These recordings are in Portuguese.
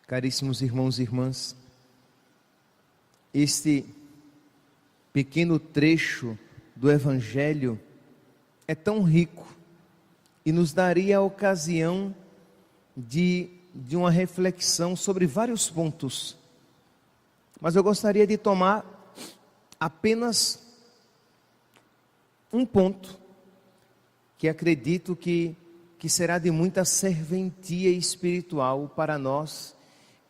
Caríssimos irmãos e irmãs, este pequeno trecho do Evangelho é tão rico e nos daria a ocasião de uma reflexão sobre vários pontos, mas eu gostaria de tomar apenas um ponto que acredito que será de muita serventia espiritual para nós,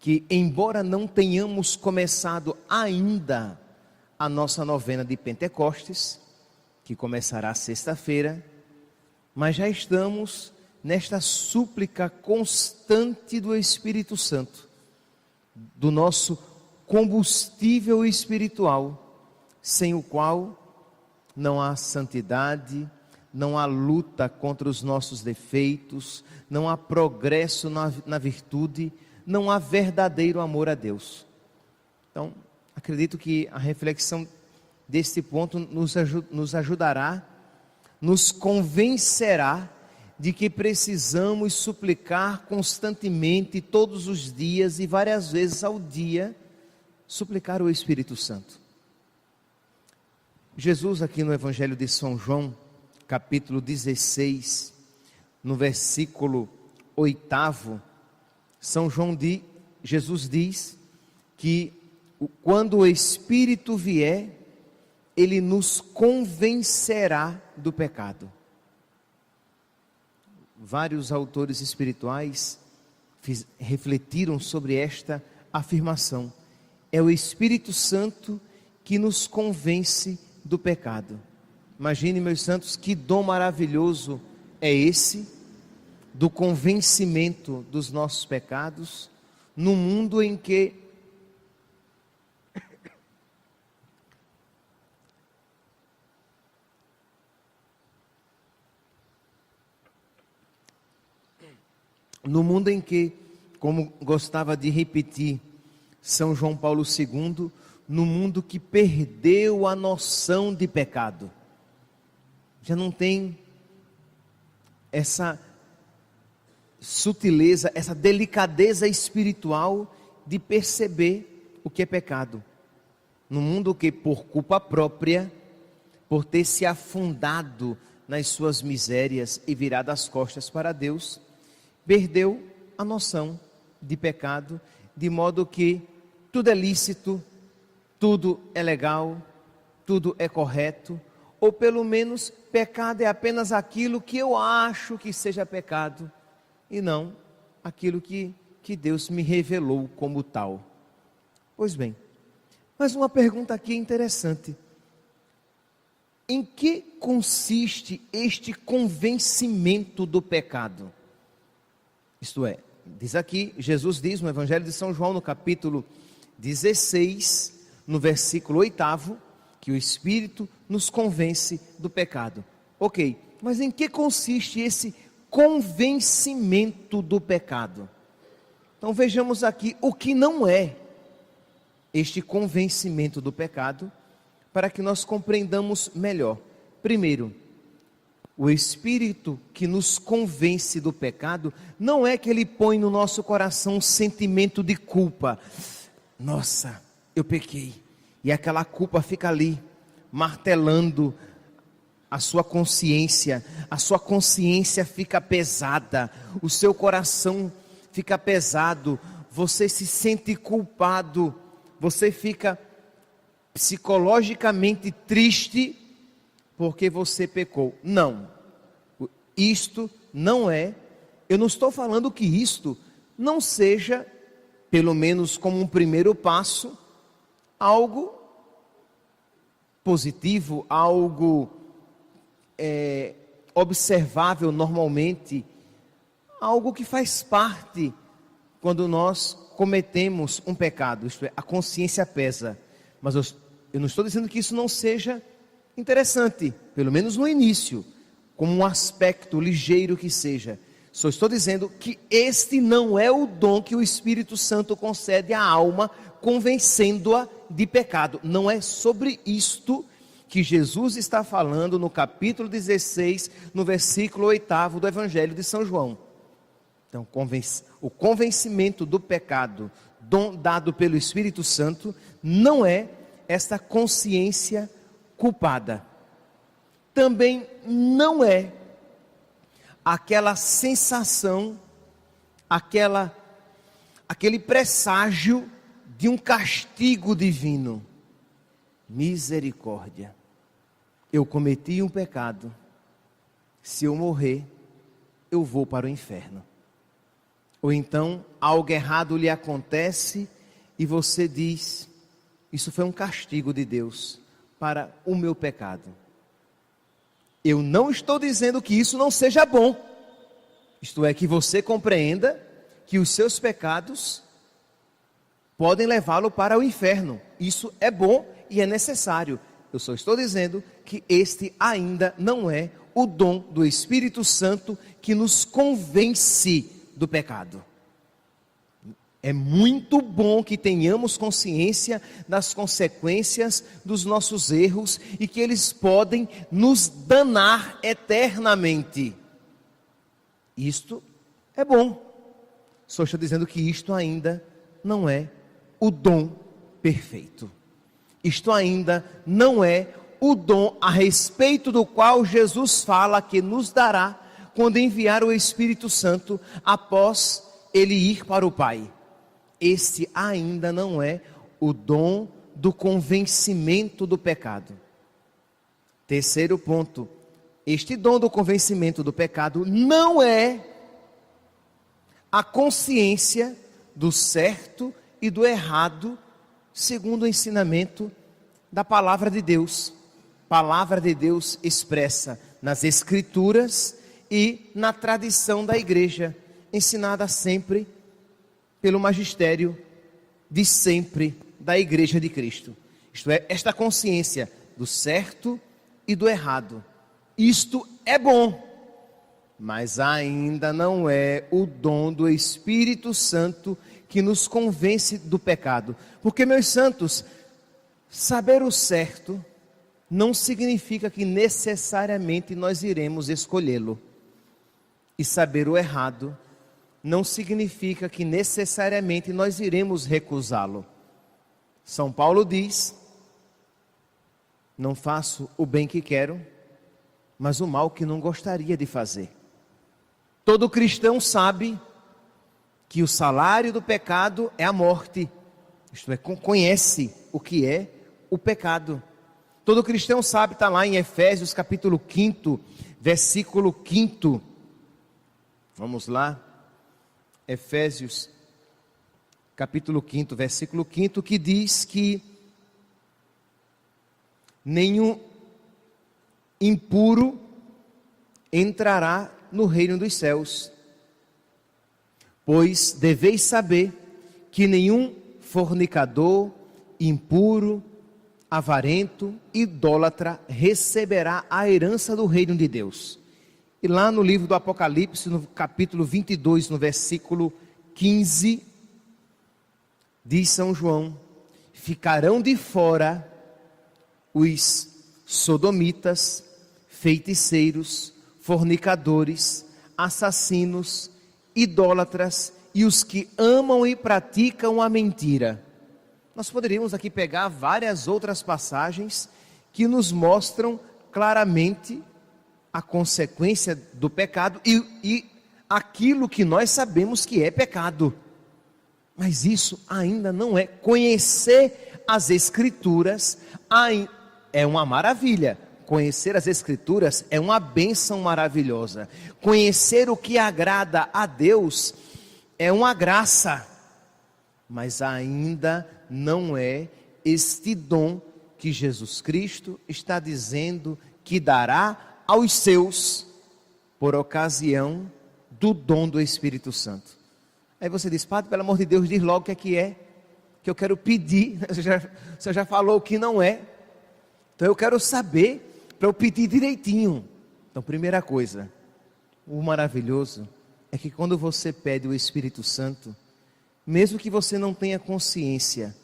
que embora não tenhamos começado ainda a nossa novena de Pentecostes, que começará sexta-feira, mas já estamos nesta súplica constante do Espírito Santo, do nosso combustível espiritual, sem o qual não há santidade, não há luta contra os nossos defeitos, não há progresso na virtude, não há verdadeiro amor a Deus. Então, acredito que a reflexão deste ponto nos ajudará, nos convencerá de que precisamos suplicar constantemente, todos os dias e várias vezes ao dia, suplicar o Espírito Santo. Jesus, aqui no Evangelho de São João, capítulo 16, no versículo 8, Jesus diz que quando o Espírito vier, Ele nos convencerá do pecado. Vários autores espirituais refletiram sobre esta afirmação. É o Espírito Santo que nos convence do pecado. Imagine, meus santos, que dom maravilhoso é esse, do convencimento dos nossos pecados, no mundo em que como gostava de repetir São João Paulo II, no mundo que perdeu a noção de pecado, já não tem essa sutileza, essa delicadeza espiritual de perceber o que é pecado. No mundo que, por culpa própria, por ter se afundado nas suas misérias e virado as costas para Deus, perdeu a noção de pecado, de modo que tudo é lícito, tudo é legal, tudo é correto, ou pelo menos pecado é apenas aquilo que eu acho que seja pecado, e não aquilo que Deus me revelou como tal. Pois bem, mas uma pergunta aqui interessante: em que consiste este convencimento do pecado? Isto é, diz aqui, Jesus diz no Evangelho de São João, no capítulo 16, no versículo 8, que o Espírito nos convence do pecado. Ok, mas em que consiste esse convencimento do pecado? Então vejamos aqui o que não é este convencimento do pecado, para que nós compreendamos melhor. Primeiro, o Espírito que nos convence do pecado, não é que ele põe no nosso coração um sentimento de culpa. Nossa, eu pequei. E aquela culpa fica ali, martelando a sua consciência fica pesada, o seu coração fica pesado, você se sente culpado, você fica psicologicamente triste, porque você pecou. Não, isto não é, eu não estou falando que isto não seja, pelo menos como um primeiro passo, algo positivo, algo observável normalmente, algo que faz parte quando nós cometemos um pecado, isto é, a consciência pesa. Mas eu não estou dizendo que isso não seja interessante, pelo menos no início, como um aspecto ligeiro que seja. Só estou dizendo que este não é o dom que o Espírito Santo concede à alma, convencendo-a de pecado. Não é sobre isto que Jesus está falando no capítulo 16, no versículo 8 do Evangelho de São João. Então, o convencimento do pecado dado pelo Espírito Santo não é esta consciência culpada. Também não é aquela sensação, aquele presságio de um castigo divino. Misericórdia. Eu cometi um pecado. Se eu morrer, eu vou para o inferno. Ou então, algo errado lhe acontece e você diz: isso foi um castigo de Deus para o meu pecado. Eu não estou dizendo que isso não seja bom. Isto é, que você compreenda que os seus pecados podem levá-lo para o inferno. Isso é bom e é necessário. Eu só estou dizendo que este ainda não é o dom do Espírito Santo que nos convence do pecado. É muito bom que tenhamos consciência das consequências dos nossos erros e que eles podem nos danar eternamente. Isto é bom. Só estou dizendo que isto ainda não é o dom perfeito. Isto ainda não é o dom a respeito do qual Jesus fala que nos dará quando enviar o Espírito Santo após ele ir para o Pai. Este ainda não é o dom do convencimento do pecado. Terceiro ponto, este dom do convencimento do pecado não é a consciência do certo e do errado, segundo o ensinamento da palavra de Deus. Palavra de Deus expressa nas Escrituras e na tradição da igreja, ensinada sempre pelo magistério de sempre da Igreja de Cristo. Isto é, esta consciência do certo e do errado. Isto é bom, mas ainda não é o dom do Espírito Santo que nos convence do pecado. Porque, meus santos, saber o certo não significa que necessariamente nós iremos escolhê-lo. E saber o errado não significa que necessariamente nós iremos recusá-lo. São Paulo diz: não faço o bem que quero, mas o mal que não gostaria de fazer. Todo cristão sabe que o salário do pecado é a morte. Isto é, conhece o que é o pecado. Todo cristão sabe, está lá em Efésios capítulo 5, versículo 5. Vamos lá. Efésios capítulo 5, versículo 5, que diz que nenhum impuro entrará no reino dos céus. Pois deveis saber que nenhum fornicador, impuro, avarento, idólatra receberá a herança do reino de Deus. E lá no livro do Apocalipse, no capítulo 22, no versículo 15, diz São João: ficarão de fora os sodomitas, feiticeiros, fornicadores, assassinos, idólatras e os que amam e praticam a mentira. Nós poderíamos aqui pegar várias outras passagens que nos mostram claramente a consequência do pecado e aquilo que nós sabemos que é pecado. Mas isso ainda não é. Conhecer as Escrituras é uma maravilha. Conhecer as Escrituras é uma bênção maravilhosa. Conhecer o que agrada a Deus é uma graça. Mas ainda não é este dom que Jesus Cristo está dizendo que dará aos seus por ocasião do dom do Espírito Santo. Aí você diz: padre, pelo amor de Deus, diz logo o que é, que eu quero pedir. Você já falou o que não é. Então eu quero saber para eu pedir direitinho. Então, primeira coisa, o maravilhoso é que quando você pede o Espírito Santo, mesmo que você não tenha consciência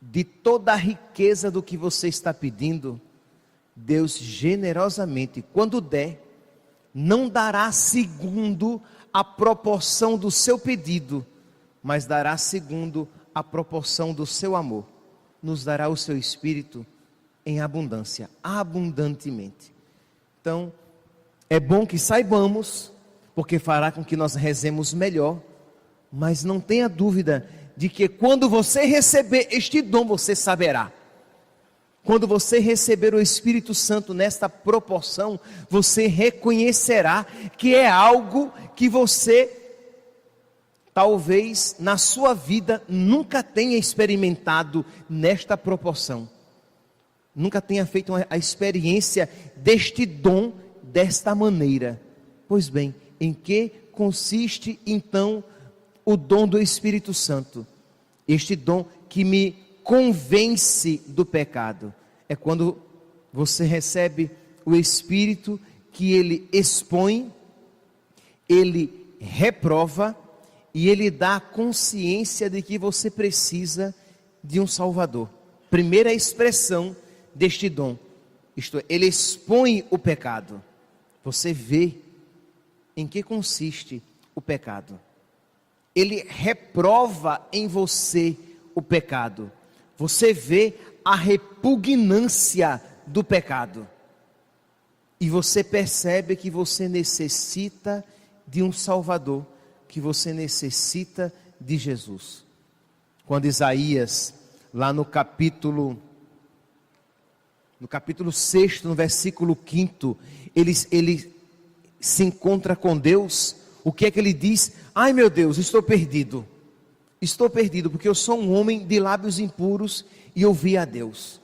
de toda a riqueza do que você está pedindo, Deus generosamente, quando der, não dará segundo a proporção do seu pedido, mas dará segundo a proporção do seu amor. Nos dará o seu Espírito em abundância, abundantemente. Então, é bom que saibamos, porque fará com que nós rezemos melhor, mas não tenha dúvida de que quando você receber este dom, você saberá. Quando você receber o Espírito Santo nesta proporção, você reconhecerá que é algo que você, talvez na sua vida, nunca tenha experimentado nesta proporção. Nunca tenha feito a experiência deste dom desta maneira. Pois bem, em que consiste então o dom do Espírito Santo? Este dom que me convence do pecado. É quando você recebe o Espírito, que ele expõe, ele reprova e ele dá consciência de que você precisa de um Salvador. Primeira expressão deste dom, isto é, ele expõe o pecado. Você vê em que consiste o pecado. Ele reprova em você o pecado. Você vê a repugnância do pecado. E você percebe que você necessita de um Salvador, que você necessita de Jesus. Quando Isaías, lá no capítulo 6, no versículo 5, ele se encontra com Deus, o que é que ele diz? Ai meu Deus, estou perdido, porque eu sou um homem de lábios impuros e ouvi a Deus.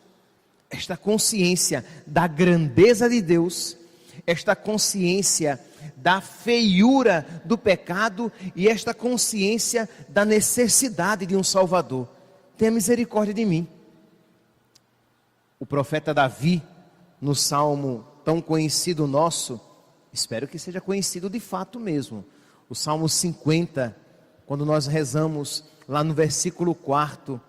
Esta consciência da grandeza de Deus, esta consciência da feiura do pecado e esta consciência da necessidade de um Salvador. Tenha misericórdia de mim. O profeta Davi, no salmo tão conhecido nosso, espero que seja conhecido de fato mesmo, o Salmo 50, quando nós rezamos lá no versículo 4,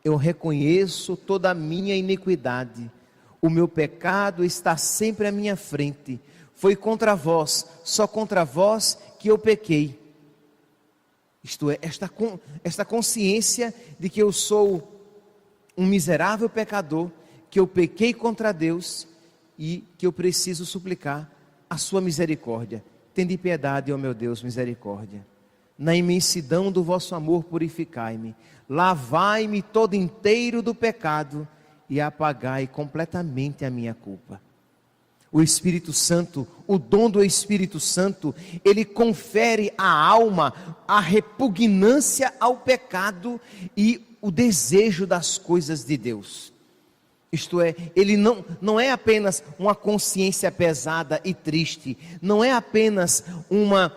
eu reconheço toda a minha iniquidade, o meu pecado está sempre à minha frente, foi contra vós, só contra vós que eu pequei. Isto é, esta consciência de que eu sou um miserável pecador, que eu pequei contra Deus e que eu preciso suplicar a sua misericórdia. Tende piedade, ó meu Deus, misericórdia. Na imensidão do vosso amor purificai-me, lavai-me todo inteiro do pecado e apagai completamente a minha culpa. O Espírito Santo, o dom do Espírito Santo, ele confere à alma a repugnância ao pecado e o desejo das coisas de Deus. Isto é, ele não é apenas uma consciência pesada e triste, não é apenas uma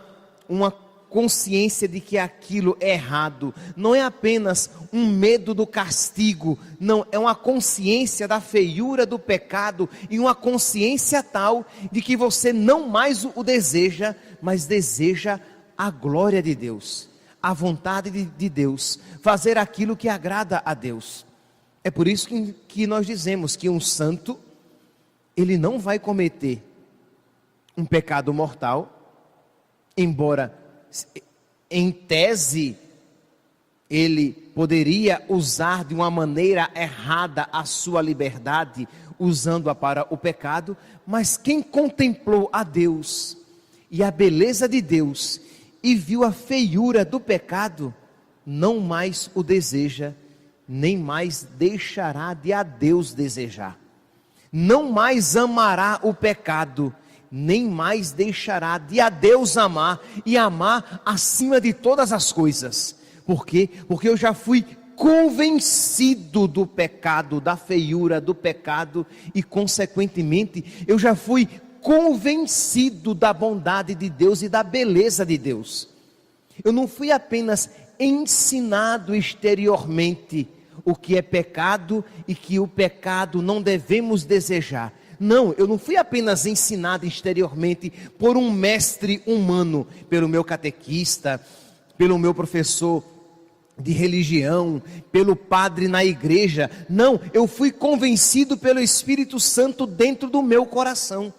consciência de que aquilo é errado, não é apenas um medo do castigo, não, é uma consciência da feiura do pecado e uma consciência tal de que você não mais o deseja, mas deseja a glória de Deus, a vontade de Deus, fazer aquilo que agrada a Deus. É por isso que nós dizemos que um santo, ele não vai cometer um pecado mortal, embora em tese ele poderia usar de uma maneira errada a sua liberdade, usando-a para o pecado, mas quem contemplou a Deus e a beleza de Deus e viu a feiura do pecado, não mais o deseja, nem mais deixará de a Deus desejar, não mais amará o pecado, nem mais deixará de a Deus amar e amar acima de todas as coisas. Por quê? Porque eu já fui convencido do pecado, da feiura do pecado e consequentemente eu já fui convencido da bondade de Deus e da beleza de Deus. Eu não fui apenas ensinado exteriormente o que é pecado e que o pecado não devemos desejar. Não, eu não fui apenas ensinado exteriormente por um mestre humano, pelo meu catequista, pelo meu professor de religião, pelo padre na igreja. Não, eu fui convencido pelo Espírito Santo dentro do meu coração.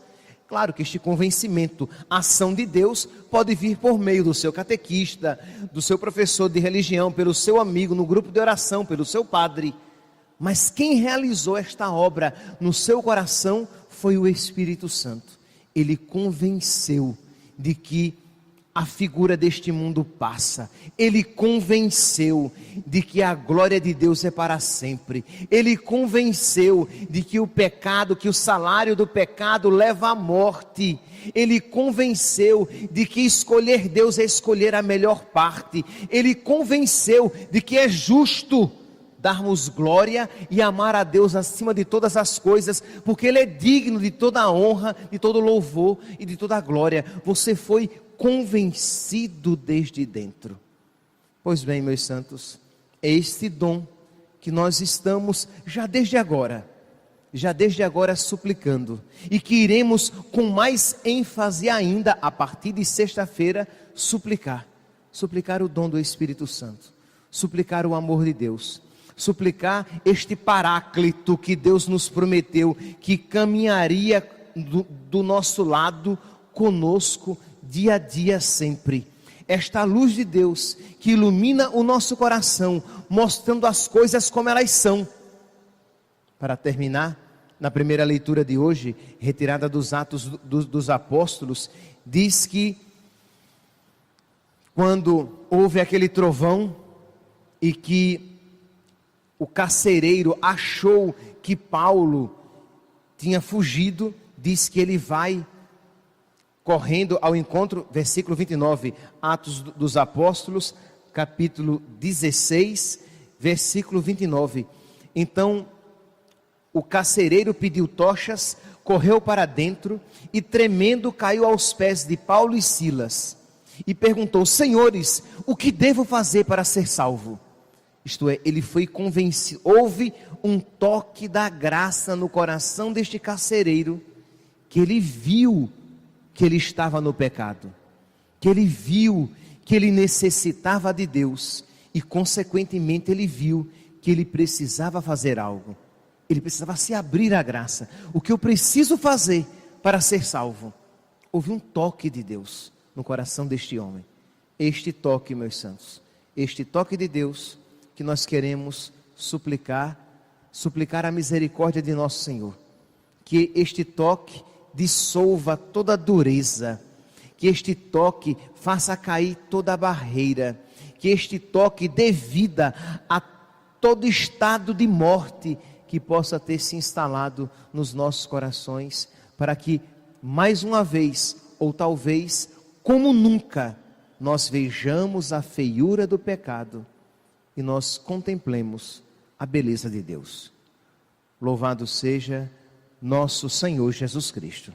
Claro que este convencimento, ação de Deus, pode vir por meio do seu catequista, do seu professor de religião, pelo seu amigo, no grupo de oração, pelo seu padre. Mas quem realizou esta obra no seu coração foi o Espírito Santo. Ele convenceu de que a figura deste mundo passa. Ele convenceu de que a glória de Deus é para sempre. Ele convenceu de que o pecado, que o salário do pecado leva à morte. Ele convenceu de que escolher Deus é escolher a melhor parte. Ele convenceu de que é justo darmos glória e amar a Deus acima de todas as coisas, porque Ele é digno de toda a honra, de todo louvor e de toda a glória. Você foi convencido desde dentro. Pois bem, meus santos, é este dom que nós estamos já desde agora suplicando, e que iremos com mais ênfase ainda a partir de sexta-feira suplicar o dom do Espírito Santo, suplicar o amor de Deus, suplicar este paráclito que Deus nos prometeu, que caminharia do nosso lado conosco dia a dia sempre. Esta luz de Deus que ilumina o nosso coração, mostrando as coisas como elas são. Para terminar, na primeira leitura de hoje, retirada dos Atos dos Apóstolos, diz que quando houve aquele trovão e que o carcereiro achou que Paulo tinha fugido, diz que ele vai correndo ao encontro, versículo 29, Atos dos Apóstolos, capítulo 16, versículo 29. Então, o carcereiro pediu tochas, correu para dentro e tremendo caiu aos pés de Paulo e Silas e perguntou: Senhores, o que devo fazer para ser salvo? Isto é, ele foi convencido, houve um toque da graça no coração deste carcereiro, que ele viu que ele estava no pecado, que ele viu que ele necessitava de Deus e consequentemente ele viu que ele precisava fazer algo, ele precisava se abrir à graça. O que eu preciso fazer para ser salvo? Houve um toque de Deus no coração deste homem. Este toque, meus santos, este toque de Deus que nós queremos suplicar a misericórdia de nosso Senhor, que este toque dissolva toda a dureza, que este toque faça cair toda a barreira, que este toque dê vida a todo estado de morte que possa ter se instalado nos nossos corações, para que mais uma vez, ou talvez como nunca, nós vejamos a feiura do pecado e nós contemplemos a beleza de Deus. Louvado seja nosso Senhor Jesus Cristo.